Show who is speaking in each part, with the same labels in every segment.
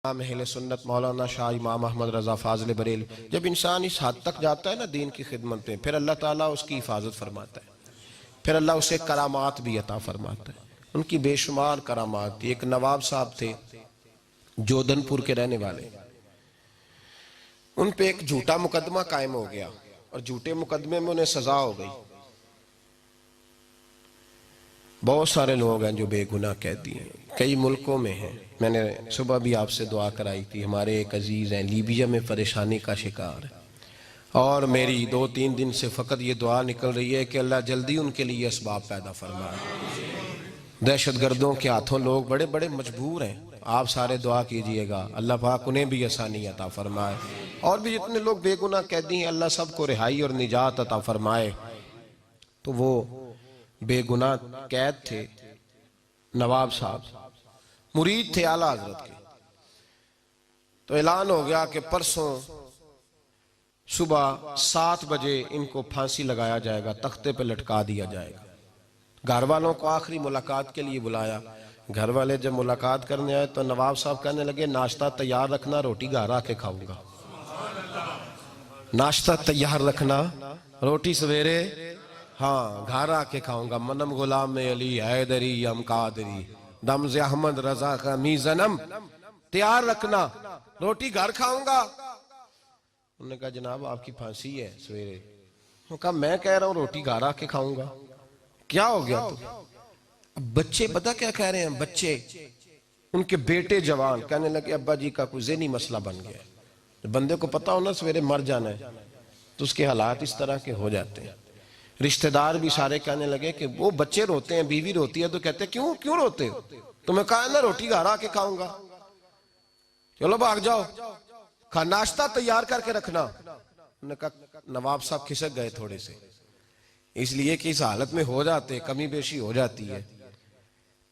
Speaker 1: امام اہل سنت مولانا شاہ امام احمد رضا فاضل بریلوی، جب انسان اس حد تک جاتا ہے نا دین کی خدمت میں، پھر اللہ تعالیٰ اس کی حفاظت فرماتا ہے، پھر اللہ اسے کرامات بھی عطا فرماتا ہے۔ ان کی بے شمار کرامات تھی۔ ایک نواب صاحب تھے جودن پور کے رہنے والے، ان پہ ایک جھوٹا مقدمہ قائم ہو گیا اور جھوٹے مقدمے میں انہیں سزا ہو گئی۔ بہت سارے لوگ ہیں جو بے گناہ قیدی ہیں، کئی ملکوں میں ہیں۔ میں نے صبح بھی آپ سے دعا کرائی تھی، ہمارے ایک عزیز ہیں لیبیا میں پریشانی کا شکار ہے، اور میری 2-3 دن سے فقط یہ دعا نکل رہی ہے کہ اللہ جلدی ان کے لیے اسباب پیدا فرمائے۔ دہشت گردوں کے ہاتھوں لوگ بڑے بڑے مجبور ہیں، آپ سارے دعا کیجئے گا اللہ پاک انہیں بھی آسانی عطا فرمائے، اور بھی جتنے لوگ بے گناہ قیدی ہیں اللہ سب کو رہائی اور نجات عطا فرمائے۔ تو وہ بے گناہ قید تھے، نواب صاحب مرید تھے اعلیٰ حضرت کے۔ تو اعلان ہو گیا کہ پرسوں صبح 7 بجے ان کو پھانسی لگایا جائے گا، تختے پہ لٹکا دیا جائے گا۔ گھر والوں کو آخری ملاقات کے لیے بلایا، گھر والے جب ملاقات کرنے آئے تو نواب صاحب کہنے لگے ناشتہ تیار رکھنا، روٹی گھر آ کے کھاؤں گا۔ ناشتہ تیار رکھنا، روٹی سویرے ہاں گھر آ کے کھاؤں گا۔ منم غلام علی حیدری ام قادری دم ز احمد رضا کا میزنم، تیار رکھنا روٹی گھر کھاؤں گا۔ انہوں نے کہا جناب آپ کی پھانسی ہے سویرے۔ انہوں نے کہا میں کہہ رہا ہوں روٹی گھر آ کے کھاؤں گا، کیا ہو گیا تو؟ بچے پتہ کیا کہہ رہے ہیں؟ بچے ان کے بیٹے جوان کہنے لگے ابا جی کا کوئی ذہنی مسئلہ بن گیا۔ بندے کو پتہ ہونا سویرے مر جانا ہے تو اس کے حالات اس طرح کے ہو جاتے ہیں۔ رشتہ دار بھی سارے کہنے لگے کہ وہ بچے روتے ہیں، بیوی روتی ہے تو کہتے ہیں کیوں روتے ہو؟ تمہیں کہا ہے نا روٹی گھر آ کے کھاؤں گا، چلو بھاگ جاؤ، ناشتہ تیار کر کے رکھنا۔ انہوں نے کہا نواب صاحب کھسک گئے تھوڑے سے، اس لیے کہ اس حالت میں ہو جاتے، کمی بیشی ہو جاتی ہے۔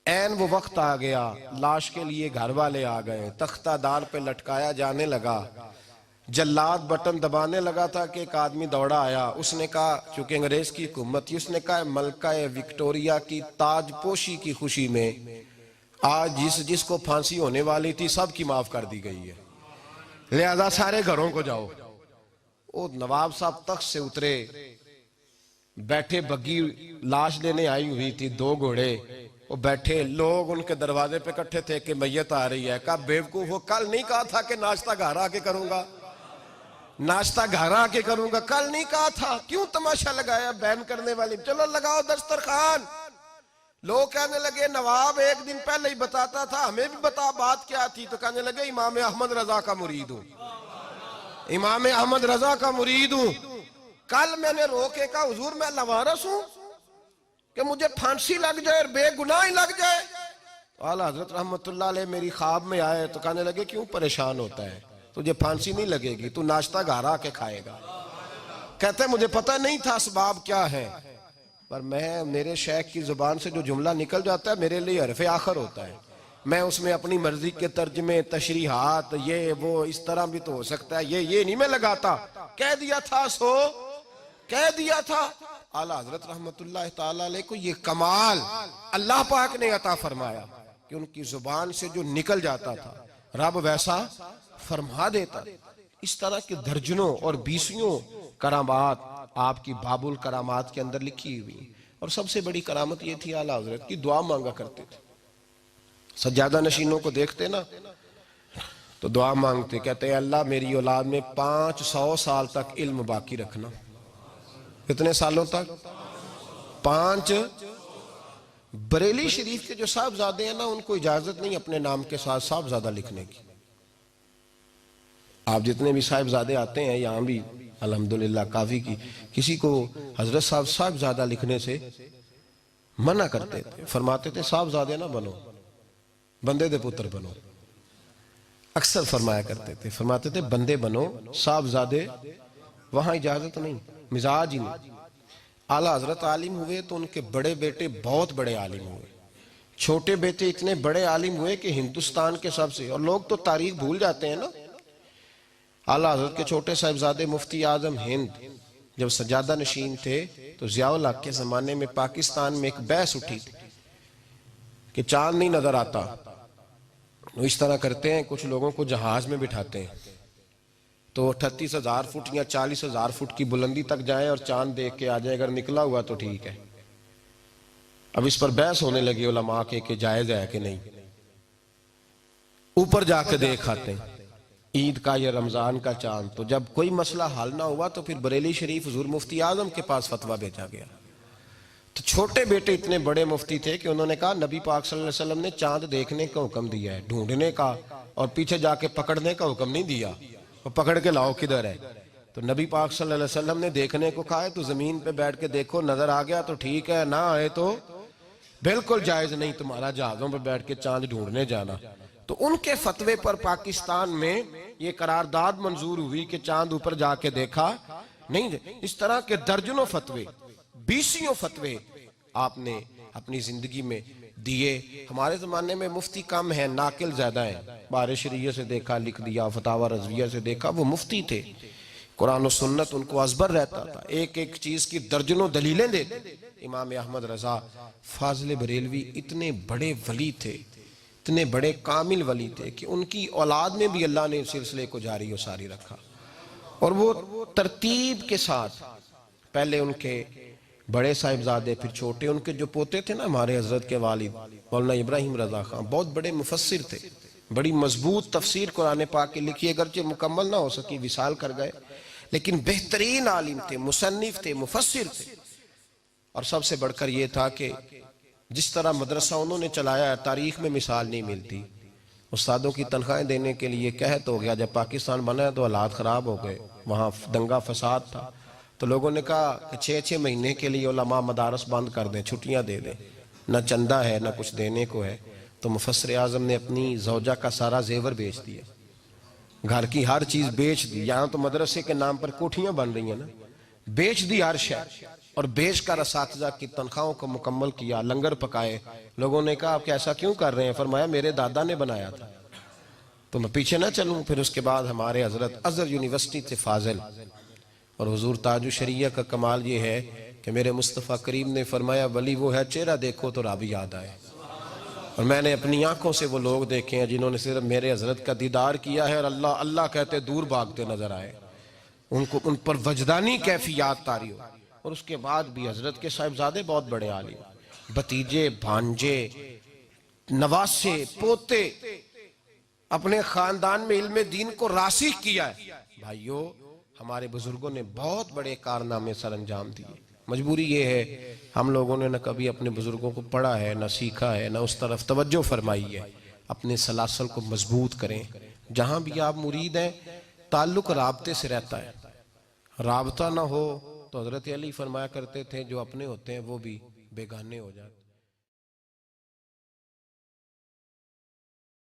Speaker 1: این وہ وقت آ گیا، لاش کے لیے گھر والے آ گئے، تختہ دار پہ لٹکایا جانے لگا۔ جلاد بٹن دبانے لگا تھا کہ ایک آدمی دوڑا آیا، اس نے کہا چونکہ انگریز کی حکومت تھی، اس نے کہا ملکہ وکٹوریہ کی تاج پوشی کی خوشی میں آج جس کو پھانسی ہونے والی تھی سب کی معاف کر دی گئی ہے، لہذا سارے گھروں کو جاؤ۔ وہ نواب صاحب تخت سے اترے، بیٹھے بگی لاش لینے آئی ہوئی تھی، 2 گھوڑے، وہ بیٹھے، لوگ ان کے دروازے پہ اکٹھے تھے کہ میت آ رہی ہے۔ کہا بیوقوف وہ کل نہیں کہا تھا کہ ناشتہ گھر آ کے کروں گا، ناشتہ گھر آ کے کروں گا، کل نہیں کہا تھا، کیوں تماشا لگایا بین کرنے والی؟ چلو لگاؤ دسترخوان۔ لوگ کہنے لگے نواب ایک دن پہلے ہی بتاتا تھا، ہمیں بھی بتا بات کیا تھی؟ تو کہنے لگے امام احمد رضا کا مرید ہوں، امام احمد رضا کا مرید ہوں۔ کل میں نے روکے کہا حضور میں لوارث ہوں کہ مجھے پھانسی لگ جائے اور بے گناہ ہی لگ جائے؟ اعلیٰ حضرت رحمت اللہ علیہ میری خواب میں آئے تو کہنے لگے کیوں پریشان ہوتا ہے، تجھے پھانسی نہیں لگے گی، تو ناشتہ گھر آ کے کھائے گا۔ کہتے مجھے پتہ نہیں تھا اسباب کیا ہے، پر میرے شیخ کی زبان سے جو جملہ نکل جاتا ہے میرے لیے حرف آخر ہوتا ہے، میں اس میں اپنی مرضی کے ترجمے تشریحات یہ وہ اس طرح بھی تو ہو سکتا ہے، یہ نہیں میں لگاتا، کہہ دیا تھا سو کہہ دیا تھا۔ اعلیٰ حضرت رحمت اللہ تعالیٰ علیہ کو یہ کمال اللہ پاک نے عطا فرمایا کہ ان کی زبان سے جو نکل جاتا تھا رب ویسا فرما دیتا۔ اس طرح کے درجنوں اور 20 کرامات آپ کی باب الکرامات کے اندر لکھی ہوئی، اور سب سے بڑی کرامت یہ تھی اعلیٰ حضرت کی دعا مانگا کرتے تھے۔ سجادہ نشینوں کو دیکھتے نا تو دعا مانگتے، کہتے ہیں اللہ میری اولاد میں 500 سال تک علم باقی رکھنا۔ کتنے سالوں تک؟ 5۔ بریلی شریف کے جو صاحبزادے ہیں نا ان کو اجازت نہیں اپنے نام کے ساتھ صاحبزادہ لکھنے کی۔ آپ جتنے بھی صاحبزادے آتے ہیں یہاں بھی الحمدللہ کافی کی، کسی کو حضرت صاحب صاحبزادہ لکھنے سے منع کرتے تھے، فرماتے تھے صاحبزادے نہ بنو، بندے دے پتر بنو۔ اکثر فرمایا کرتے تھے، فرماتے تھے بندے بنو، صاحبزادے وہاں اجازت نہیں، مزاج ہی نہیں۔ اعلیٰ حضرت عالم ہوئے تو ان کے بڑے بیٹے بہت بڑے عالم ہوئے، چھوٹے بیٹے اتنے بڑے عالم ہوئے کہ ہندوستان کے سب سے، اور لوگ تو تاریخ بھول جاتے ہیں نا۔ اعلیٰ حضرت کے چھوٹے صاحبزادے مفتی اعظم ہند جب سجادہ نشین تھے تو ضیاء الحق کے زمانے میں پاکستان میں ایک بحث اٹھی تھی کہ چاند نہیں نظر آتا، وہ اس طرح کرتے ہیں، کچھ لوگوں کو جہاز میں بٹھاتے ہیں تو 38,000 فٹ یا 40,000 فٹ کی بلندی تک جائیں اور چاند دیکھ کے آ جائیں، اگر نکلا ہوا تو ٹھیک ہے۔ اب اس پر بحث ہونے لگی علماء کے کہ جائز ہے کہ نہیں، اوپر جا کے دیکھ آتے ہیں عید کا یا رمضان کا چاند۔ تو جب کوئی مسئلہ حل نہ ہوا تو پھر بریلی شریف حضور مفتی اعظم کے پاس فتویٰ بھیجا گیا۔ تو چھوٹے بیٹے اتنے بڑے مفتی تھے کہ انہوں نے کہا نبی پاک صلی اللہ علیہ وسلم نے چاند دیکھنے کا حکم دیا ہے، ڈھونڈنے کا اور پیچھے جا کے پکڑنے کا حکم نہیں دیا، وہ پکڑ کے لاؤ کدھر ہے۔ تو نبی پاک صلی اللہ علیہ وسلم نے دیکھنے کو کہا ہے، تو زمین پہ بیٹھ کے دیکھو، نظر آ گیا تو ٹھیک ہے، نہ آئے تو بالکل جائز نہیں تمہارا جہازوں پہ بیٹھ کے چاند ڈھونڈنے جانا۔ تو ان کے فتوے پر پاکستان میں یہ قرارداد منظور ہوئی کہ چاند اوپر جا کے دیکھا نہیں۔ اس طرح کے درجنوں فتوے، بیسیوں فتوے آپ نے اپنی زندگی میں دیے۔ ہمارے زمانے میں مفتی کم ہیں، ناقل زیادہ ہیں۔ بار شریعہ سے دیکھا لکھ دیا، فتاوی رضویہ سے دیکھا، وہ مفتی تھے، قرآن و سنت ان کو ازبر رہتا تھا، ایک ایک چیز کی درجنوں دلیلیں دیتے۔ امام احمد رضا فاضل بریلوی اتنے بڑے ولی تھے، اتنے بڑے کامل ولی تھے کہ ان کی اولاد میں بھی اللہ نے سلسلے کو جاری و ساری رکھا، اور وہ ترتیب کے ساتھ پہلے ان کے بڑے صاحبزادے، پھر چھوٹے، ان کے جو پوتے تھے نا، ہمارے حضرت کے والد مولانا ابراہیم رضا خان بہت بڑے مفسر تھے، بڑی مضبوط تفسیر قرآن پاک کی لکھی، اگرچہ مکمل نہ ہو سکی، وصال کر گئے، لیکن بہترین عالم تھے، مصنف تھے، مفسر تھے۔ اور سب سے بڑھ کر یہ تھا کہ جس طرح مدرسہ انہوں نے چلایا ہے، تاریخ میں مثال نہیں ملتی۔ استادوں کی تنخواہیں دینے کے لیے قحط ہو گیا، جب پاکستان بنا ہے تو حالات خراب ہو گئے، وہاں دنگا فساد تھا، تو لوگوں نے کہا کہ 6 مہینے کے لیے علماء مدارس بند کر دیں، چھٹیاں دے دیں، نہ چندہ ہے نہ کچھ دینے کو ہے۔ تو مفسر اعظم نے اپنی زوجہ کا سارا زیور بیچ دیا، گھر کی ہر چیز بیچ دی، یہاں تو مدرسے کے نام پر کوٹھیاں بن رہی ہیں نا، بیچ دی ہر شے، اور بیچ کر اساتذہ کی تنخواہوں کو مکمل کیا، لنگر پکائے۔ لوگوں نے کہا آپ ایسا کیوں کر رہے ہیں؟ فرمایا میرے دادا نے بنایا تھا تو میں پیچھے نہ چلوں۔ پھر اس کے بعد ہمارے حضرت ازہر یونیورسٹی سے فاضل، اور حضور تاج الشریعہ کا کمال یہ ہے کہ میرے مصطفیٰ کریم نے فرمایا ولی وہ ہے چہرہ دیکھو تو رب یاد آئے، اور میں نے اپنی آنکھوں سے وہ لوگ دیکھے ہیں جنہوں نے صرف میرے حضرت کا دیدار کیا ہے اور اللہ اللہ کہتے دور بھاگتے نظر آئے، ان پر وجدانی کیفیات طاری ہو۔ اور اس کے بعد بھی حضرت کے صاحبزادے بہت بڑے عالم، بھتیجے، بھانجے، نواسے، پوتے، اپنے خاندان میں علم دین کو راسخ کیا ہے۔ بھائیو، ہمارے بزرگوں نے بہت بڑے کارنامے سر انجام دیے۔ مجبوری یہ ہے ہم لوگوں نے نہ کبھی اپنے بزرگوں کو پڑھا ہے، نہ سیکھا ہے، نہ اس طرف توجہ فرمائی ہے۔ اپنے سلاسل کو مضبوط کریں، جہاں بھی آپ مرید ہیں تعلق رابطے سے رہتا ہے، رابطہ نہ ہو تو حضرت علی فرمایا کرتے تھے جو اپنے ہوتے ہیں وہ بھی بیگانے ہو جاتے ہیں۔